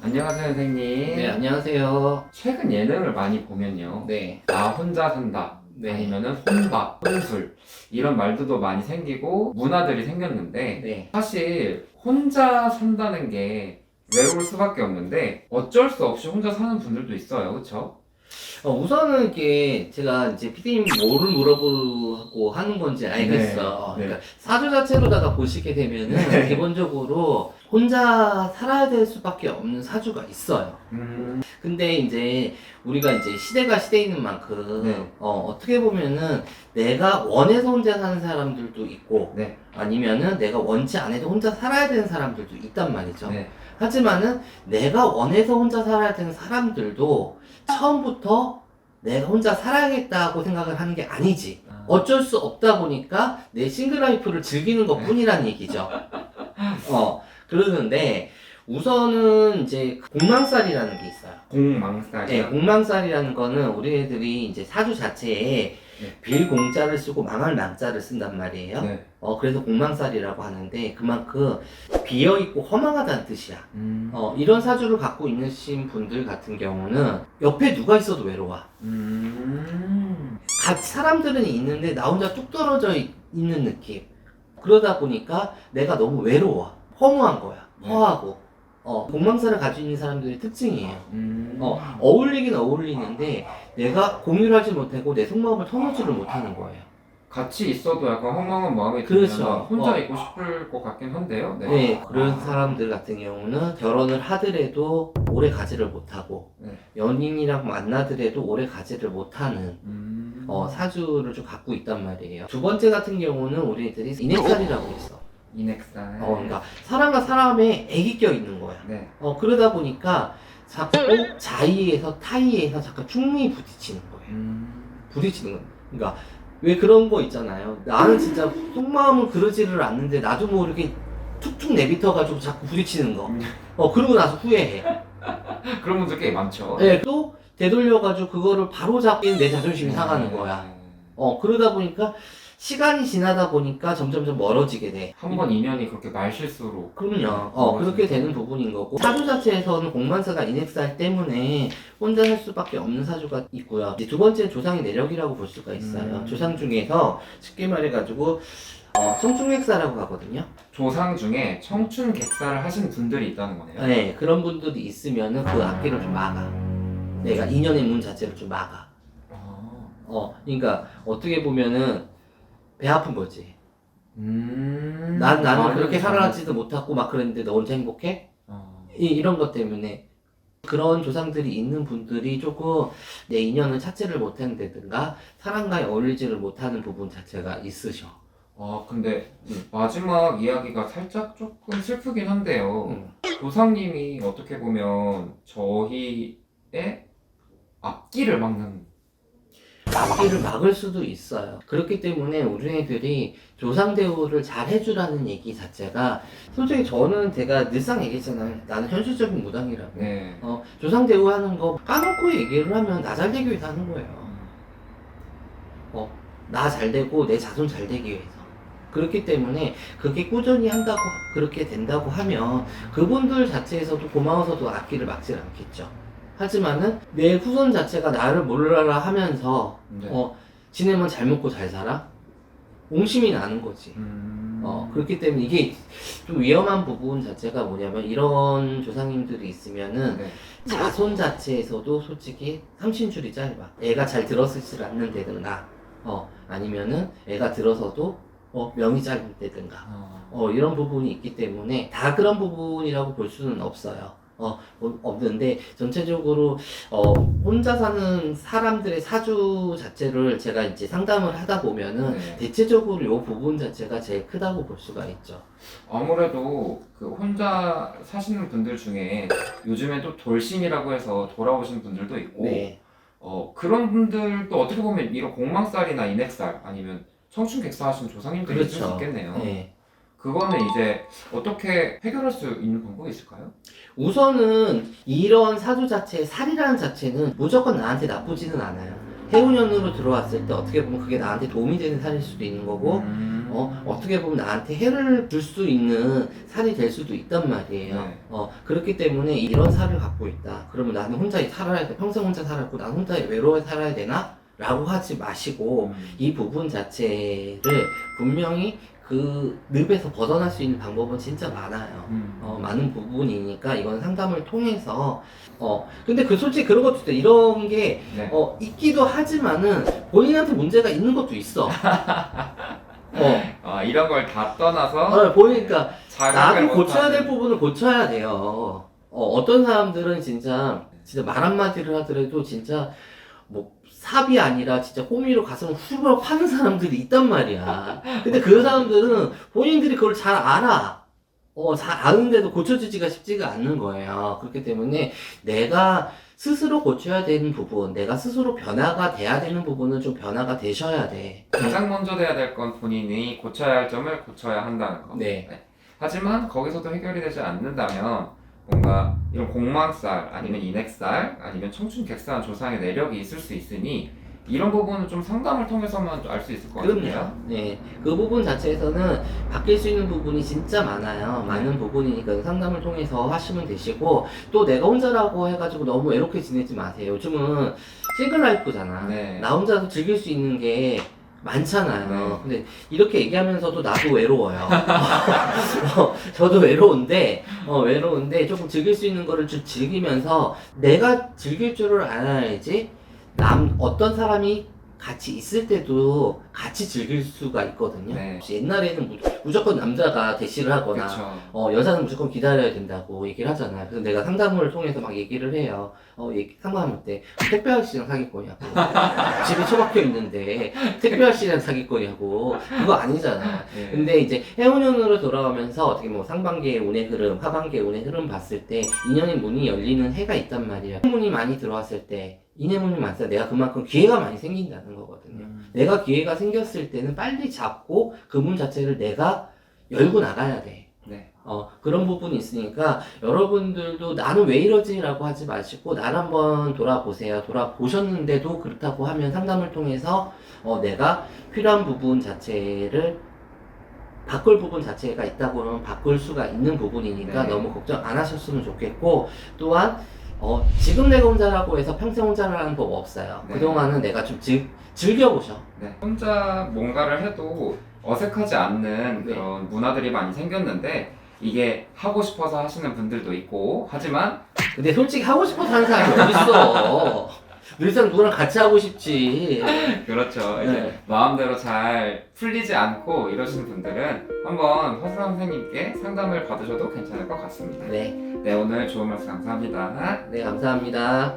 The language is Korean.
안녕하세요, 선생님. 네, 안녕하세요. 최근 예능을 많이 보면요. 네, 나 혼자 산다. 네. 아니면은 혼밥, 혼술. 이런 말들도 많이 생기고 문화들이 생겼는데 네. 사실 혼자 산다는 게 외로울 수밖에 없는데 어쩔 수 없이 혼자 사는 분들도 있어요. 그쵸? 우선은 이게 제가 이제 피디님 뭐를 물어보고 하는 건지 알겠어. 네. 그러니까 사주 자체로다가 보시게 되면은 네. 기본적으로 혼자 살아야 될 수밖에 없는 사주가 있어요. 근데 이제 우리가 이제 시대가 시대인 만큼 네. 어떻게 보면은 내가 원해서 혼자 사는 사람들도 있고 네. 아니면은 내가 원치 않아도 혼자 살아야 되는 사람들도 있단 말이죠. 네. 하지만은 내가 원해서 혼자 살아야 되는 사람들도 처음부터 내가 혼자 살아야겠다고 생각을 하는 게 아니지. 어쩔 수 없다 보니까 내 싱글 라이프를 즐기는 것 뿐이란 얘기죠. 그러는데 우선은 이제 공망살이라는 게 있어요. 공망살이요? 네, 공망살이라는 거는 우리 애들이 이제 사주 자체에 네. 빌 공자를 쓰고 망할 망자를 쓴단 말이에요. 네. 그래서 공망살이라고 하는데 그만큼 비어있고 허망하다는 뜻이야. 음. 이런 사주를 갖고 있으신 분들 같은 경우는 옆에 누가 있어도 외로워. 같이 사람들은 있는데 나 혼자 뚝 떨어져 있는 느낌. 그러다 보니까 내가 너무 외로워. 허무한 거야. 허하고. 공망살을 가지고 있는 사람들의 특징이에요. 어울리긴 어울리는데 내가 공유를 하지 못하고 내 속마음을 터놓지를 못하는 거예요. 같이 있어도 약간 허망한 마음이 그렇죠. 들면 혼자 있고 싶을 것 같긴 한데요. 네. 네, 그런 사람들 같은 경우는 결혼을 하더라도 오래 가지를 못하고 네. 연인이랑 만나더라도 오래 가지를 못하는 사주를 좀 갖고 있단 말이에요. 두 번째 같은 경우는 우리들이 인액살이라고 있어. 인액살. 그러니까 사람과 사람의 액이 껴 있는 거야. 네. 그러다 보니까 자꾸 자의에서 타의에서 자꾸 충분히 부딪히는 거예요. 부딪히는 거예요. 그러니까 왜 그런 거 있잖아요. 나는 진짜 속마음은 그러지를 않는데 나도 모르게 툭툭 내비터가지고 자꾸 부딪히는 거. 그러고 나서 후회해. 그런 분들 꽤 많죠. 네, 또 되돌려가지고 그거를 바로 잡기엔 내 자존심이 상하는 거야. 그러다 보니까 시간이 지나다 보니까 점점점 멀어지게 돼. 한 번 인연이 그렇게 말실수로. 그럼요. 그렇게 되는 부분인 거고. 사주 자체에서는 공만사가 인액살 때문에 혼자 살 수밖에 없는 사주가 있고요. 이제 두 번째는 조상의 내력이라고 볼 수가 있어요. 조상 중에서 쉽게 말해가지고 청춘객사라고 하거든요. 조상 중에 청춘 객사를 하신 분들이 있다는 거네요. 네, 그런 분들이 있으면은 그 앞길을 좀 막아. 내가 인연의 문 자체를 좀 막아. 그러니까 어떻게 보면은 배 아픈 거지. 나는 그렇게 살아가지도 못하고 막 그랬는데 너 혼자 행복해? 이런 것 때문에 그런 조상들이 있는 분들이 조금 내 인연을 찾지를 못한다든가 사람과의 어울리지를 못하는 부분 자체가 있으셔. 근데 마지막 이야기가 살짝 조금 슬프긴 한데요. 조상님이 어떻게 보면 저희의 앞길을 막는. 앞길을 막을 수도 있어요. 그렇기 때문에 우리 애들이 조상 대우를 잘 해주라는 얘기 자체가 솔직히 저는 제가 늘상 얘기했잖아요. 나는 현실적인 무당이라고. 네. 조상 대우하는 거 까놓고 얘기를 하면 나 잘 되기 위해서 하는 거예요. 나 잘 되고 내 자손 잘 되기 위해서. 그렇기 때문에 그게 꾸준히 한다고 그렇게 된다고 하면 그분들 자체에서도 고마워서도 앞길을 막질 않겠죠. 하지만은 내 후손 자체가 나를 몰라라 하면서 네. 지네만 잘 먹고 잘 살아? 옹심이 나는 거지. 그렇기 때문에 이게 좀 위험한 부분 자체가 뭐냐면 이런 조상님들이 있으면은 네. 자손 자체에서도 솔직히 삼신줄이 짧아. 애가 잘 들었을지 않는다든가 아니면은 애가 들어서도 명이 짧은다든가 이런 부분이 있기 때문에 다 그런 부분이라고 볼 수는 없어요. 없는데 전체적으로 혼자 사는 사람들의 사주 자체를 제가 이제 상담을 하다 보면은 네. 대체적으로 이 부분 자체가 제일 크다고 볼 수가 있죠. 아무래도 그 혼자 사시는 분들 중에 요즘에 또 돌심이라고 해서 돌아오신 분들도 있고 네. 그런 분들도 어떻게 보면 이런 공망살이나 인액살 아니면 청춘객사 하신 조상님들이 있을 수 있겠네요. 네. 그거는 이제 어떻게 해결할 수 있는 방법이 있을까요? 우선은 이런 사주 자체의 살이라는 자체는 무조건 나한테 나쁘지는 않아요. 해운년으로 들어왔을 때 어떻게 보면 그게 나한테 도움이 되는 살일 수도 있는 거고 어떻게 보면 나한테 해를 줄 수 있는 살이 될 수도 있단 말이에요. 네. 그렇기 때문에 이런 살을 갖고 있다. 그러면 나는 혼자 살아야 돼. 평생 혼자 살았고 나는 혼자 외로워 살아야 되나? 라고 하지 마시고 이 부분 자체를 분명히 그 늪에서 벗어날 수 있는 방법은 진짜 많아요. 많은 부분이니까 이건 상담을 통해서 근데 솔직히 그런 것도 있어요. 이런 게 네. 있기도 하지만은 본인한테 문제가 있는 것도 있어. 이런 걸 다 떠나서 보니까 자각을 나도 고쳐야 못하는- 될 부분은 고쳐야 돼요. 어떤 사람들은 진짜 말 한마디를 하더라도 진짜 뭐 삽이 아니라 진짜 호미로 가슴을 후벼 파는 사람들이 있단 말이야. 근데 그 사람들은 본인들이 그걸 잘 알아. 잘 아는데도 고쳐주지가 쉽지가 않는 거예요. 그렇기 때문에 내가 스스로 고쳐야 되는 부분, 내가 스스로 변화가 돼야 되는 부분은 좀 변화가 되셔야 돼. 가장 먼저 돼야 될 건 본인이 고쳐야 할 점을 고쳐야 한다는 거. 네. 하지만 거기서도 해결이 되지 않는다면 뭔가 이런 공망살 아니면 인액살 아니면 청춘 객사한 조상의 내력이 있을 수 있으니 이런 부분은 좀 상담을 통해서만 알 수 있을 것 같아요. 그럼요. 네. 그 부분 자체에서는 바뀔 수 있는 부분이 진짜 많아요. 많은 부분이니까 상담을 통해서 하시면 되시고, 또 내가 혼자라고 해가지고 너무 외롭게 지내지 마세요. 요즘은 싱글 라이프잖아. 네. 나 혼자도 즐길 수 있는 게 많잖아요. 네. 근데 이렇게 얘기하면서도 나도 외로워요. 저도 외로운데 조금 즐길 수 있는 거를 좀 즐기면서 내가 즐길 줄을 알아야지 어떤 사람이 같이 있을 때도 같이 즐길 수가 있거든요. 네. 옛날에는 무조건 남자가 대시를 하거나 그렇죠. 여자는 무조건 기다려야 된다고 얘기를 하잖아요. 그래서 내가 상담을 통해서 막 얘기를 해요. 상담할 때 택배 아저씨랑 사귈 거냐고. 집에 처박혀 있는데 택배 아저씨랑 사귈 거냐고. 그거 아니잖아. 네. 근데 이제 해운년으로 돌아가면서 어떻게 뭐 상반기의 운의 흐름, 하반기의 운의 흐름 봤을 때 인연의 문이 열리는 해가 있단 말이에요. 문이 많이 들어왔을 때 인의 문이 많다. 내가 그만큼 기회가 많이 생긴다는 거거든요. 내가 기회가 생겼을 때는 빨리 잡고 그 문 자체를 내가 열고 나가야 돼. 네. 그런 부분이 있으니까 여러분들도 나는 왜 이러지? 라고 하지 마시고 나를 한번 돌아보세요. 돌아보셨는데도 그렇다고 하면 상담을 통해서 내가 필요한 부분 자체를 바꿀 부분 자체가 있다고 하면 바꿀 수가 있는 부분이니까 네. 너무 걱정 안 하셨으면 좋겠고, 또한 지금 내가 혼자라고 해서 평생 혼자라는 법 없어요. 네. 그동안은 내가 좀 즐겨보셔. 네. 혼자 뭔가를 해도 어색하지 않는 네. 그런 문화들이 많이 생겼는데 이게 하고 싶어서 하시는 분들도 있고 하지만 근데 솔직히 하고 싶어서 하는 사람이 어딨어. 늘상 누구랑 같이 하고 싶지. 그렇죠. 네. 이제 마음대로 잘 풀리지 않고 이러시는 분들은 한번 허수남 선생님께 상담을 받으셔도 괜찮을 것 같습니다. 네, 네, 오늘 좋은 말씀 감사합니다. 네, 감사합니다.